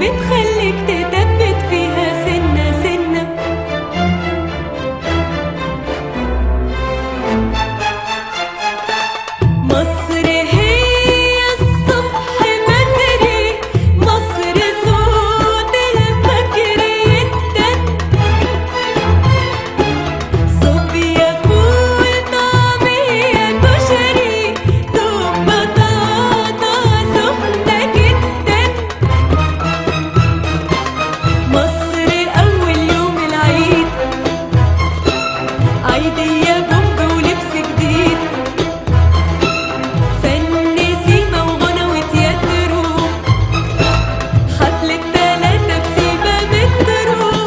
بتخليك تثبت فيها سنة سنة. مصر هي الصبح بدري، مصر صوت الفجر يدن، صوبيا فول طعمية كشري دوب بطاطا سخنة جدا. مصر أول يوم العيد، عيدية بومب ولبس جديد، فن سيما وغنى وتياترو، حفلة 3 بسيبة مترو،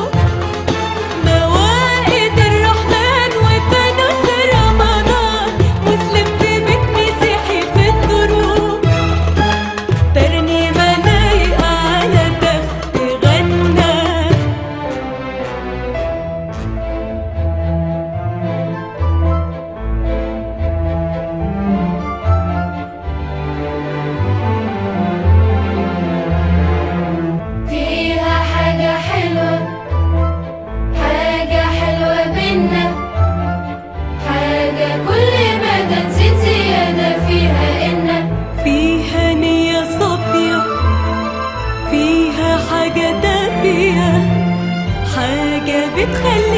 موائد الرحمن وفانوس رمضان، مسلم في بيت مسيحي في الدروب، ترنيمة لايقة على تخت غنى. فيها حاجة حلوة، حاجة حلوة بينا، حاجة كل ما تزيد زيادة فيها إنا. فيها نية صافية، فيها حاجة دافية، حاجة بتخلي